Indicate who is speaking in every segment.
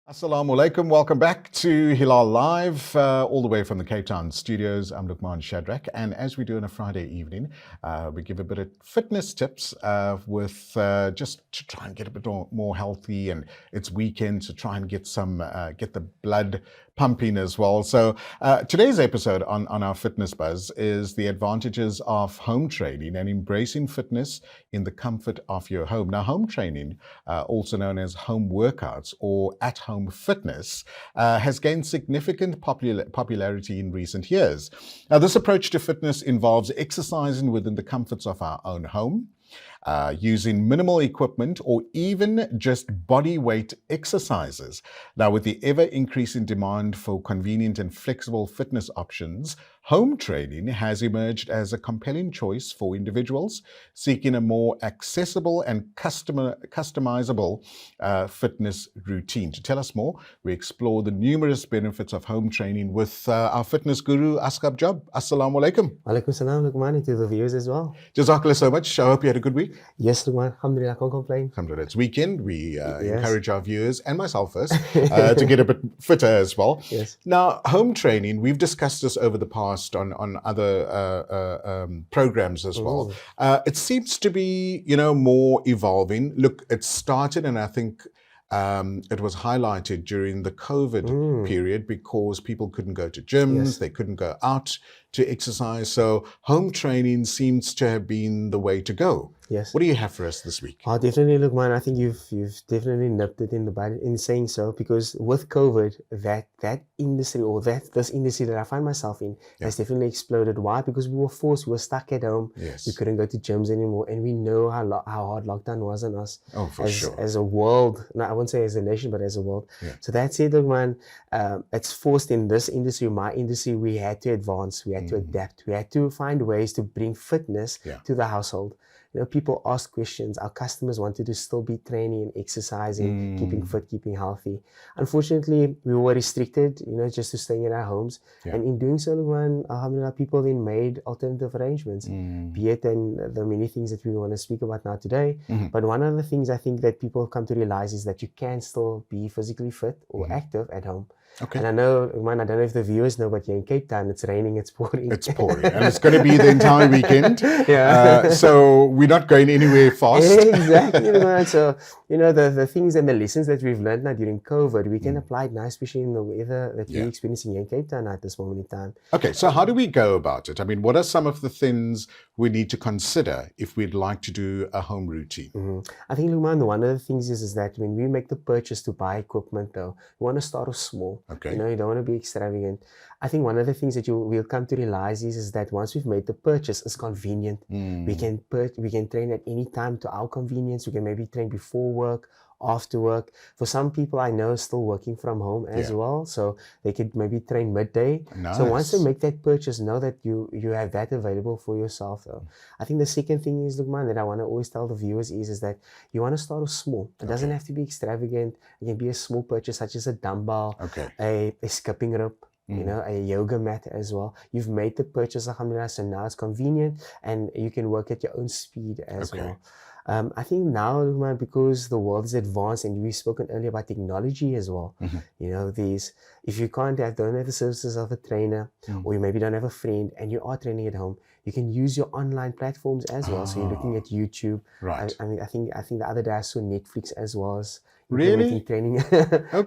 Speaker 1: Assalamu alaikum. Welcome back to Hilaal Live, all the way from the Cape Town studios. I'm Luqman Shadrack, and as we do on a Friday evening, we give a bit of fitness tips with just to try and get a bit more healthy, and it's weekend to try and get the blood pumping as well. So today's episode on our Fitness Buzz is the advantages of home training and embracing fitness in the comfort of your home. Now, home training, also known as home workouts or at-home fitness, has gained significant popularity in recent years. Now, this approach to fitness involves exercising within the comforts of our own home, using minimal equipment, or even just body weight exercises. Now, with the ever increasing demand for convenient and flexible fitness options, home training has emerged as a compelling choice for individuals seeking a more accessible and customizable fitness routine. To tell us more, we explore the numerous benefits of home training with our fitness guru, Asghaab Job. Assalamu alaikum.
Speaker 2: Alaikum salam, Luqman, to the viewers as well.
Speaker 1: Jazakallah so much. I hope you had a good week.
Speaker 2: Yes, Luqman, alhamdulillah, can't complain.
Speaker 1: Alhamdulillah, it's weekend. We encourage our viewers and myself first to get a bit fitter as well.
Speaker 2: Yes.
Speaker 1: Now, home training, we've discussed this over the past on other programs as well. It seems to be, more evolving. Look, it started, and I think it was highlighted during the COVID period because people couldn't go to gyms, they couldn't go out to exercise. So home training seems to have been the way to go.
Speaker 2: Yes.
Speaker 1: What do you have for us this week?
Speaker 2: Definitely, Luqman, I think you've definitely nipped it in the bud in saying so, because with COVID, that industry, or this industry that I find myself in, has definitely exploded. Why? Because we were stuck at home.
Speaker 1: Yes.
Speaker 2: We couldn't go to gyms anymore, and we know how hard lockdown was on us.
Speaker 1: Oh, for sure.
Speaker 2: As a world, no, I won't say as a nation, but as a world.
Speaker 1: Yeah.
Speaker 2: So that's it, Luqman. It's forced in this industry, my industry, we had to advance, we had to adapt, we had to find ways to bring fitness to the household. People ask questions. Our customers wanted to still be training and exercising, keeping fit, keeping healthy. Unfortunately, we were restricted, just to staying in our homes. And in doing so, alhamdulillah, people then made alternative arrangements, be it in the many things that we want to speak about now today. But one of the things I think that people come to realize is that you can still be physically fit or active at home.
Speaker 1: Okay.
Speaker 2: And I know, man, I don't know if the viewers know, but here in Cape Town, it's raining, it's pouring.
Speaker 1: It's pouring, and it's going to be the entire weekend. So we're not going anywhere fast.
Speaker 2: Exactly, man. So, the things and the lessons that we've learned now during COVID, we can apply it now, especially in the weather that we're experiencing here in Cape Town at this moment in time.
Speaker 1: Okay, so how do we go about it? I mean, what are some of the things we need to consider if we'd like to do a home routine?
Speaker 2: I think, Luqman, one of the things is that when we make the purchase to buy equipment, though, we want to start off small.
Speaker 1: Okay.
Speaker 2: You don't want to be extravagant. I think one of the things that we'll come to realize is that once we've made the purchase, it's convenient. We can train at any time to our convenience. We can maybe train before work, after work. For some people I know still working from home as well, so they could maybe train midday.
Speaker 1: Nice.
Speaker 2: So once they make that purchase, know that you have that available for yourself though. I think the second thing is, Luqman, that I want to always tell the viewers is that you want to start off small. It doesn't have to be extravagant. It can be a small purchase such as a dumbbell, a skipping rope, a yoga mat as well. You've made the purchase, alhamdulillah, so now it's convenient and you can work at your own speed as well. I think now, because the world is advanced, and we've spoken earlier about technology as well, if you don't have the services of a trainer, or you maybe don't have a friend and you are training at home, you can use your online platforms as well. So you're looking at YouTube.
Speaker 1: Right.
Speaker 2: I think the other day I saw Netflix as well as
Speaker 1: really
Speaker 2: training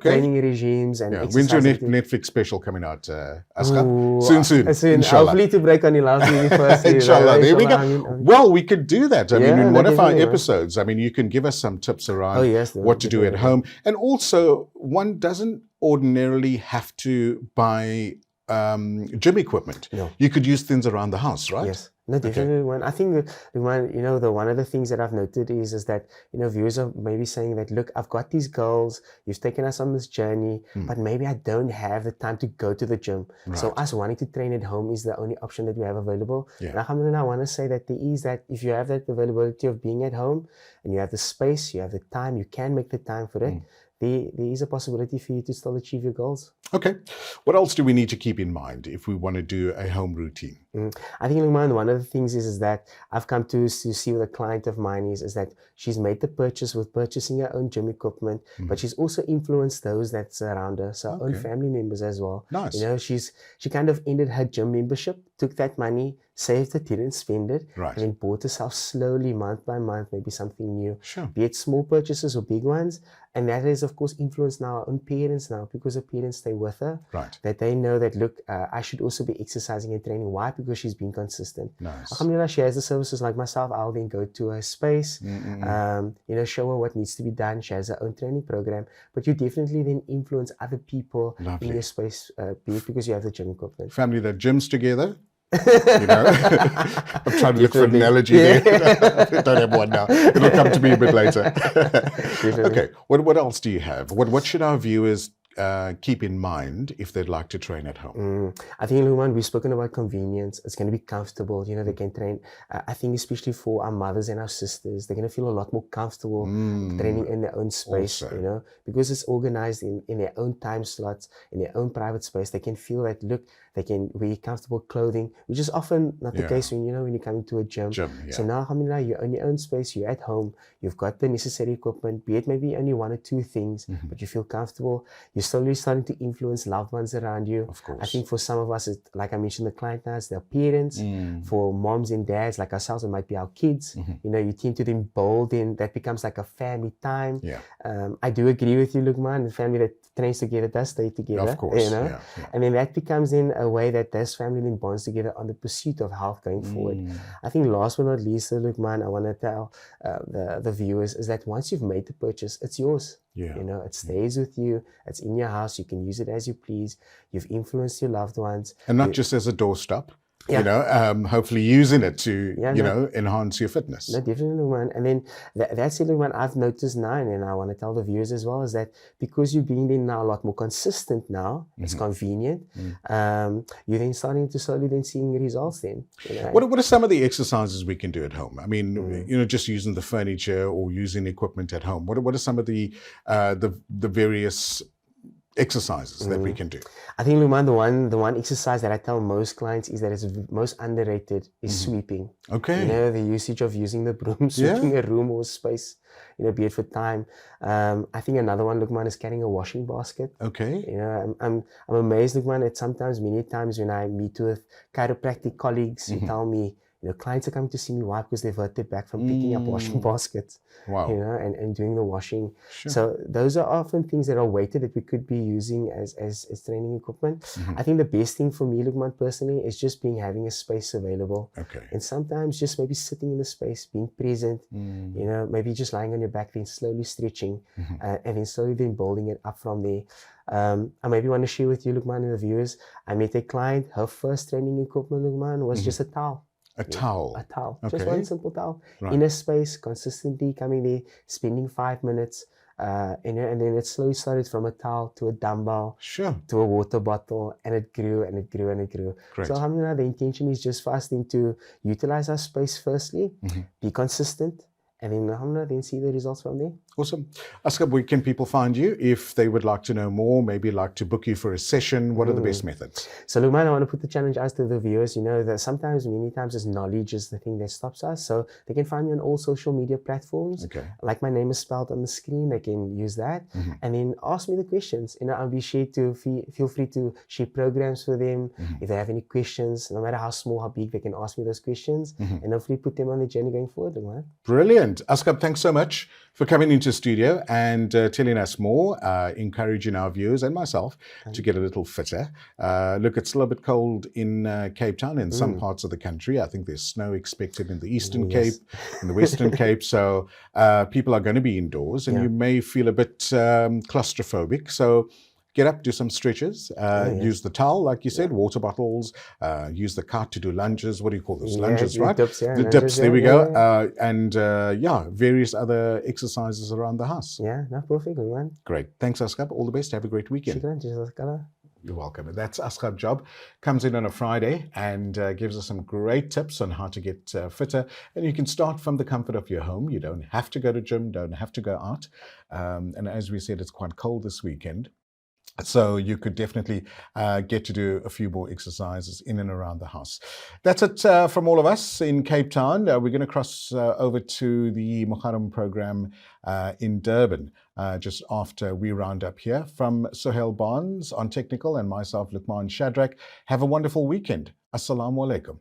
Speaker 2: training regimes and
Speaker 1: when's your Netflix special coming out, Asghaab? Soon, inshallah.
Speaker 2: Hopefully to break on your last week first.
Speaker 1: Inshallah, there we go. Well, we could do that. I mean, in one of our episodes, you can give us some tips around what to do at home. And also, one doesn't ordinarily have to buy gym equipment.
Speaker 2: No.
Speaker 1: You could use things around the house, right?
Speaker 2: Yes. No, definitely. Okay. I think one of the things that I've noted is that viewers are maybe saying that, look, I've got these goals, you've taken us on this journey, but maybe I don't have the time to go to the gym. Right. So us wanting to train at home is the only option that we have available. And alhamdulillah, I want to say that if you have that availability of being at home and you have the space, you have the time, you can make the time for it, there is a possibility for you to still achieve your goals.
Speaker 1: Okay. What else do we need to keep in mind if we want to do a home routine?
Speaker 2: I think, Luman, one of the things is that I've come to see with a client of mine is that she's made the purchase with purchasing her own gym equipment, but she's also influenced those that surround her, so her own family members as well.
Speaker 1: Nice.
Speaker 2: You know, she kind of ended her gym membership, took that money, saved it, didn't spend it,
Speaker 1: Right.
Speaker 2: and then bought herself slowly, month by month, maybe something new.
Speaker 1: Sure.
Speaker 2: Be it small purchases or big ones. And that has, of course, influenced now her own parents now, because her parents stay with her.
Speaker 1: Right.
Speaker 2: That they know that, look, I should also be exercising and training. Why? Because she's been consistent.
Speaker 1: Nice.
Speaker 2: Alhamdulillah, she has the services like myself. I'll then go to her space, you know, show her what needs to be done. She has her own training program. But you definitely then influence other people in your space, be it because you have the gym equipment.
Speaker 1: Family that gyms together. You know, I'm trying to look for an analogy there. Don't have one now. It'll come to me a bit later. Okay. What else do you have? What should our viewers keep in mind if they'd like to train at home?
Speaker 2: I think, Luman, we've spoken about convenience. It's going to be comfortable. You know, they can train. I think especially for our mothers and our sisters, they're going to feel a lot more comfortable training in their own space, you know, because it's organized in their own time slots, in their own private space. They can feel that, look, they can wear comfortable clothing, which is often not the case when, you know, when you come into a gym. So now, alhamdulillah, you're in your own space, you're at home, you've got the necessary equipment, be it maybe only one or two things, but you feel comfortable. You're slowly starting to influence loved ones around you.
Speaker 1: Of course.
Speaker 2: I think for some of us, like I mentioned, the client now, it's their parents. For moms and dads like ourselves, it might be our kids. You know, you tend to then bold in, that becomes like a family time. I do agree with you, Lukman, the family that trains together does stay together.
Speaker 1: Of course,
Speaker 2: you know? And then that becomes in a way that this family then bonds together on the pursuit of health going forward. I think last but not least, Lukman, I want to tell the viewers is that once you've made the purchase, it's yours. You know, it stays with you. It's in your house. You can use it as you please. You've influenced your loved ones.
Speaker 1: And not just as a doorstop. You know, hopefully using it to, you know, enhance your fitness.
Speaker 2: No, definitely, man. And then that's it, man. I've noticed now, and I want to tell the viewers as well, is that because you're being then now a lot more consistent now, it's convenient, you're then starting to slowly then seeing results then. You know?
Speaker 1: What are some of the exercises we can do at home? I mean, you know, just using the furniture or using equipment at home. What are some of the various exercises that we can do?
Speaker 2: I think, Luman, the one exercise that I tell most clients is that it's most underrated is sweeping.
Speaker 1: Okay.
Speaker 2: You know, the usage of using the broom, sweeping a room or space, you know, be it for time. I think another one, Lukman, is carrying a washing basket.
Speaker 1: Okay.
Speaker 2: You know, I'm amazed, Lukman, at sometimes, many times when I meet with chiropractic colleagues who tell me, you know, clients are coming to see me. Why? Because they've hurt their back from picking up washing baskets.
Speaker 1: Wow.
Speaker 2: You know, and doing the washing. So those are often things that are weighted that we could be using as training equipment. I think the best thing for me, Lukman, personally, is just having a space available.
Speaker 1: Okay.
Speaker 2: And sometimes just maybe sitting in the space, being present, you know, maybe just lying on your back, then slowly stretching, and then slowly then building it up from there. I maybe want to share with you, Lukman, and the viewers, I met a client, her first training equipment, Lukman, was just a towel.
Speaker 1: A towel.
Speaker 2: A towel.
Speaker 1: Okay.
Speaker 2: Just one simple towel.
Speaker 1: Right.
Speaker 2: In a space, consistently coming there, spending 5 minutes, and then it slowly started from a towel to a dumbbell, to a water bottle, and it grew and it grew and it grew.
Speaker 1: Great.
Speaker 2: So, alhamdulillah, the intention is just for us then to utilize our space firstly, be consistent, and then, alhamdulillah, then see the results from there.
Speaker 1: Awesome. Asghaab, where can people find you if they would like to know more, maybe like to book you for a session? What are the best methods?
Speaker 2: So, Lukman, I want to put the challenge out to the viewers. You know, that sometimes, many times, is knowledge is the thing that stops us. So, they can find me on all social media platforms.
Speaker 1: Okay.
Speaker 2: Like my name is spelled on the screen. They can use that. And then ask me the questions. You know, I'll be sure to feel free to share programs for them. If they have any questions, no matter how small, how big, they can ask me those questions. And hopefully put them on the journey going forward, Lukman.
Speaker 1: Brilliant. Asghaab, thanks so much for coming into studio and telling us more, encouraging our viewers and myself to get a little fitter. Look, it's a little bit cold in Cape Town, in some parts of the country. I think there's snow expected in the Eastern Cape, in the Western Cape. So people are going to be indoors and you may feel a bit claustrophobic. So get up, do some stretches, use the towel, like you said, water bottles, use the cart to do lunges. What do you call those? Lunges, right?
Speaker 2: Dips,
Speaker 1: the dips, there we go. And various other exercises around the house.
Speaker 2: Yeah, not perfect, man.
Speaker 1: Great. Thanks, Asghaab. All the best. Have a great weekend.
Speaker 2: Shukran, jazakallah.
Speaker 1: You're welcome. That's Asghaab Job. Comes in on a Friday and gives us some great tips on how to get fitter. And you can start from the comfort of your home. You don't have to go to gym, don't have to go out. And as we said, it's quite cold this weekend. So you could definitely get to do a few more exercises in and around the house. That's it from all of us in Cape Town. We're going to cross over to the Muharram program in Durban just after we round up here. From Sohail Barnes on technical and myself, Luqman Shadrack, have a wonderful weekend. Assalamu alaikum.